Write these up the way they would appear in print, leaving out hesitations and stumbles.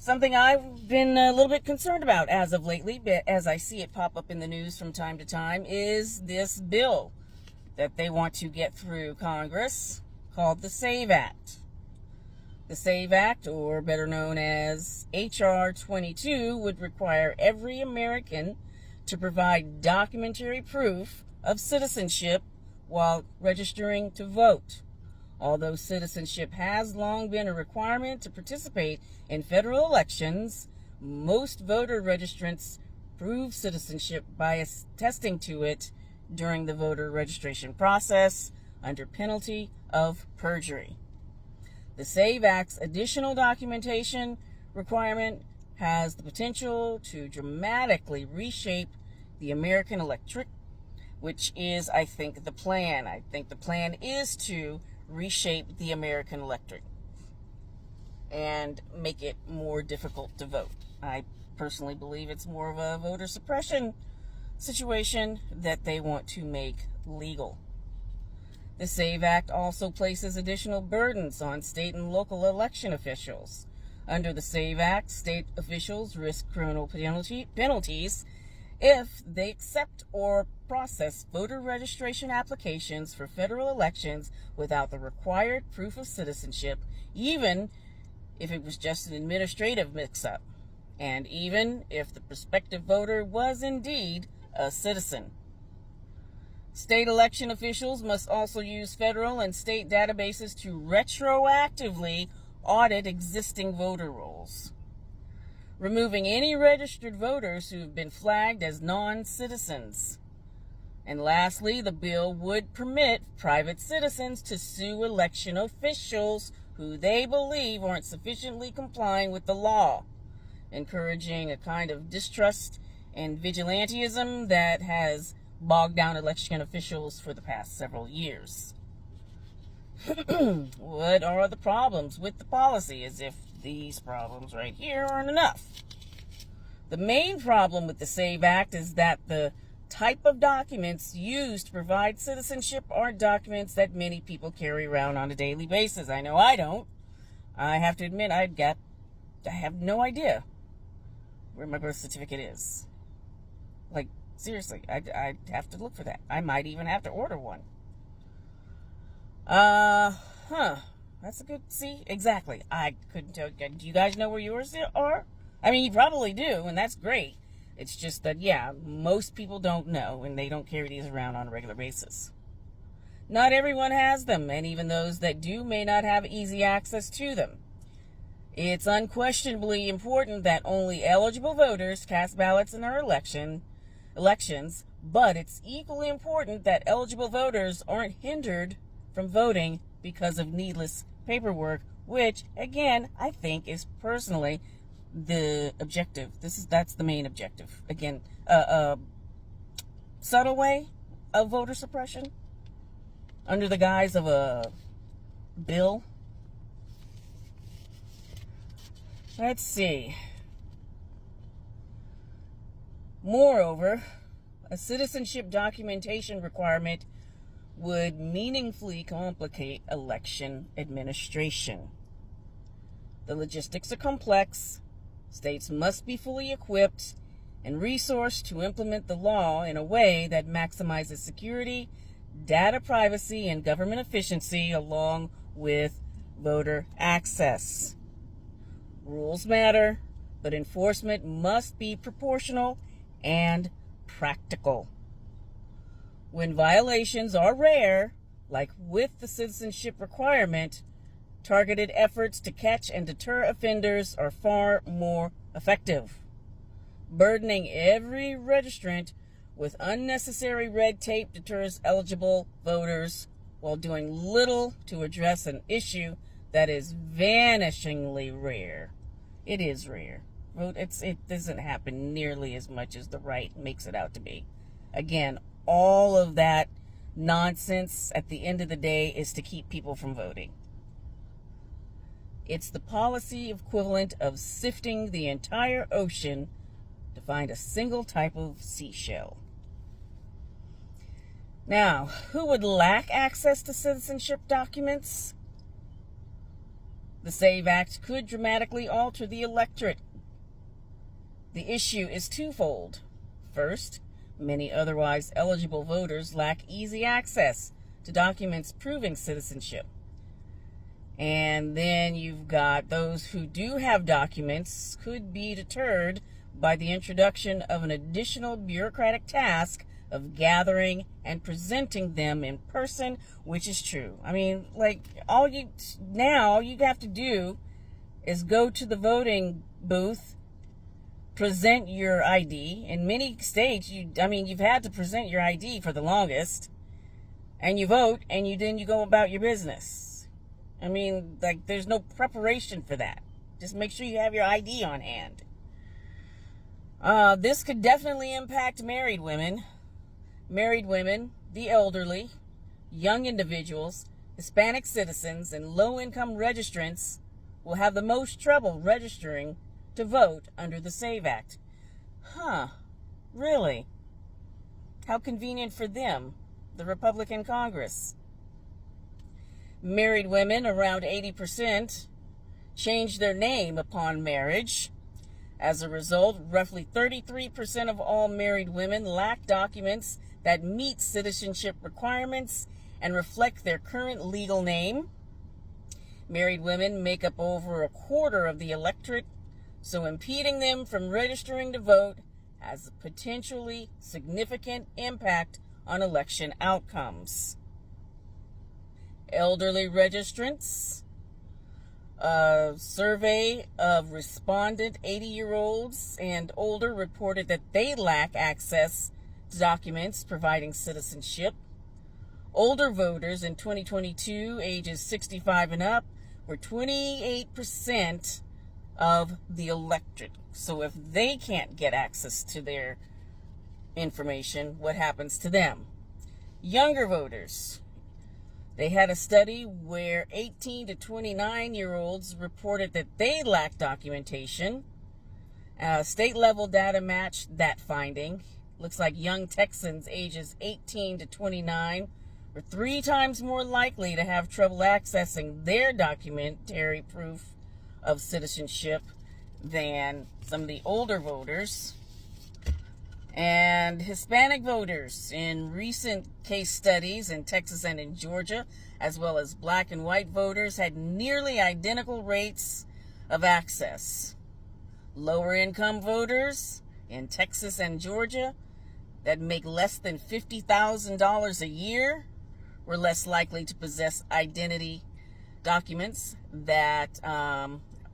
Something I've been a little bit concerned about as of lately, as I see it pop up in the news from time to time, is this bill that they want to get through Congress called the SAVE Act. The SAVE Act, or better known as H.R. 22, would require every American to provide documentary proof of citizenship while registering to vote. Although citizenship has long been a requirement to participate in federal elections, most voter registrants prove citizenship by attesting to it during the voter registration process under penalty of perjury. The SAVE Act's additional documentation requirement has the potential to dramatically reshape the American electorate, which is, I think, the plan. I think the plan is to reshape the American electorate and make it more difficult to vote. I personally believe it's more of a voter suppression situation that they want to make legal. The SAVE Act also places additional burdens on state and local election officials. Under the SAVE Act, state officials risk criminal penalties if they accept or process voter registration applications for federal elections without the required proof of citizenship, even if it was just an administrative mix-up, and even if the prospective voter was indeed a citizen. State election officials must also use federal and state databases to retroactively audit existing voter rolls, removing any registered voters who have been flagged as non-citizens. And lastly, the bill would permit private citizens to sue election officials who they believe aren't sufficiently complying with the law, encouraging a kind of distrust and vigilantism that has bogged down election officials for the past several years. What are the problems with the policy? As if these problems right here aren't enough. The main problem with the SAVE Act is that the type of documents used to provide citizenship aren't documents that many people carry around on a daily basis. I know I don't. I have to admit, I have no idea where my birth certificate is. Like, seriously, I'd have to look for that. I might even have to order one. That's a good, see, exactly. I couldn't tell. Do you guys know where yours are? I mean, you probably do, and that's great. It's just that, yeah, most people don't know, and they don't carry these around on a regular basis. Not everyone has them, and even those that do may not have easy access to them. It's unquestionably important that only eligible voters cast ballots in our elections, but it's equally important that eligible voters aren't hindered from voting because of needless paperwork, which, again, I think is personally the objective. That's the main objective. Again, subtle way of voter suppression under the guise of a bill. Let's see. Moreover, a citizenship documentation requirement would meaningfully complicate election administration. The logistics are complex. States must be fully equipped and resourced to implement the law in a way that maximizes security, data privacy, and government efficiency, along with voter access. Rules matter, but enforcement must be proportional and practical. When violations are rare, like with the citizenship requirement, targeted efforts to catch and deter offenders are far more effective. Burdening every registrant with unnecessary red tape deters eligible voters while doing little to address an issue that is vanishingly rare. It is rare. It doesn't happen nearly as much as the right makes it out to be. Again, all of that nonsense at the end of the day is to keep people from voting. It's the policy equivalent of sifting the entire ocean to find a single type of seashell. Now, who would lack access to citizenship documents? The SAVE Act could dramatically alter the electorate. The issue is twofold. First, many otherwise eligible voters lack easy access to documents proving citizenship. And then you've got those who do have documents could be deterred by the introduction of an additional bureaucratic task of gathering and presenting them in person, which is true. I mean, like, all you have to do is go to the voting booth, present your ID. In many states, you've had to present your ID for the longest, and you vote, and then you go about your business. I mean, like, there's no preparation for that. Just make sure you have your ID on hand. This could definitely impact married women, the elderly, young individuals, Hispanic citizens, and low-income registrants will have the most trouble registering to vote under the SAVE Act. Huh, really? How convenient for them, the Republican Congress. Married women, around 80%, changed their name upon marriage. As a result, roughly 33% of all married women lack documents that meet citizenship requirements and reflect their current legal name. Married women make up over a quarter of the electorate, so impeding them from registering to vote has a potentially significant impact on election outcomes. Elderly registrants. A survey of respondent 80-year-olds and older reported that they lack access to documents providing citizenship. Older voters in 2022, ages 65 and up, were 28% of the electorate. So if they can't get access to their information, what happens to them? Younger voters. They had a study where 18 to 29-year-olds reported that they lacked documentation. State-level data matched that finding. Looks like young Texans ages 18 to 29 were 3 times more likely to have trouble accessing their documentary proof of citizenship than some of the older voters. And Hispanic voters in recent case studies in Texas and in Georgia, as well as black and white voters, had nearly identical rates of access. Lower income voters in Texas and Georgia that make less than $50,000 a year were less likely to possess identity documents that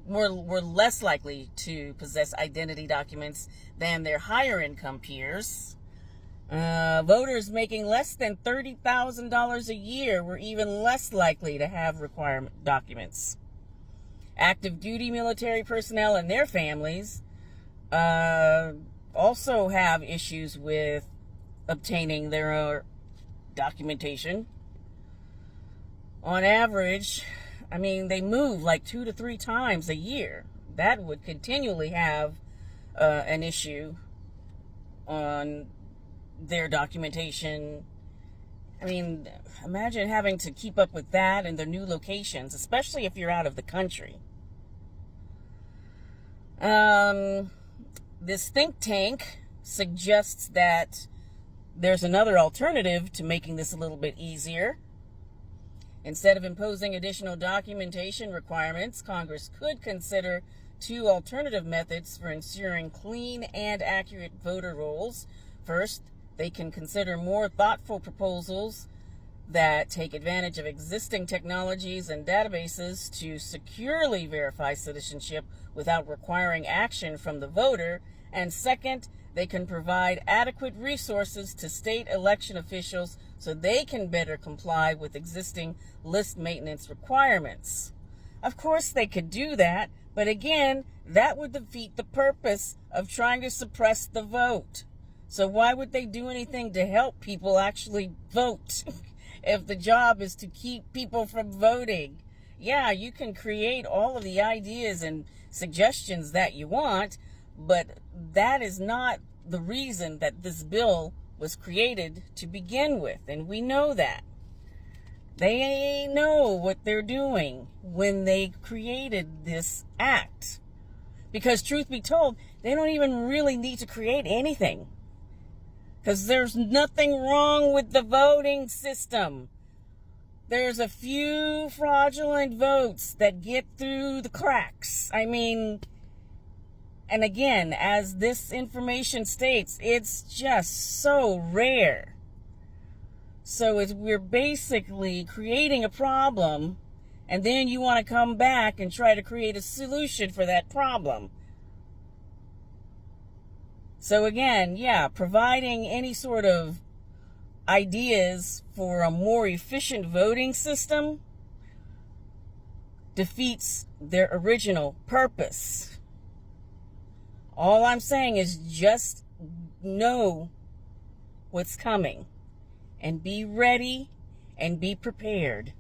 were less likely to possess identity documents than their higher income peers. Voters making less than $30,000 a year were even less likely to have requirement documents. Active duty military personnel and their families also have issues with obtaining their documentation. On average, they move like 2 to 3 times a year. That would continually have an issue on their documentation. Imagine having to keep up with that in their new locations, especially if you're out of the country. This think tank suggests that there's another alternative to making this a little bit easier. Instead of imposing additional documentation requirements, Congress could consider 2 alternative methods for ensuring clean and accurate voter rolls. First, they can consider more thoughtful proposals that take advantage of existing technologies and databases to securely verify citizenship without requiring action from the voter. And second, they can provide adequate resources to state election officials so they can better comply with existing list maintenance requirements. Of course, they could do that, but again, that would defeat the purpose of trying to suppress the vote. So why would they do anything to help people actually vote if the job is to keep people from voting? Yeah, you can create all of the ideas and suggestions that you want, but that is not the reason that this bill was created to begin with, and we know that. They know what they're doing when they created this act. Because truth be told, they don't even really need to create anything. Because there's nothing wrong with the voting system. There's a few fraudulent votes that get through the cracks. I mean, and again, as this information states, it's just so rare. So we're basically creating a problem, and then you want to come back and try to create a solution for that problem. So again, yeah, providing any sort of ideas for a more efficient voting system defeats their original purpose. All I'm saying is just know what's coming and be ready and be prepared.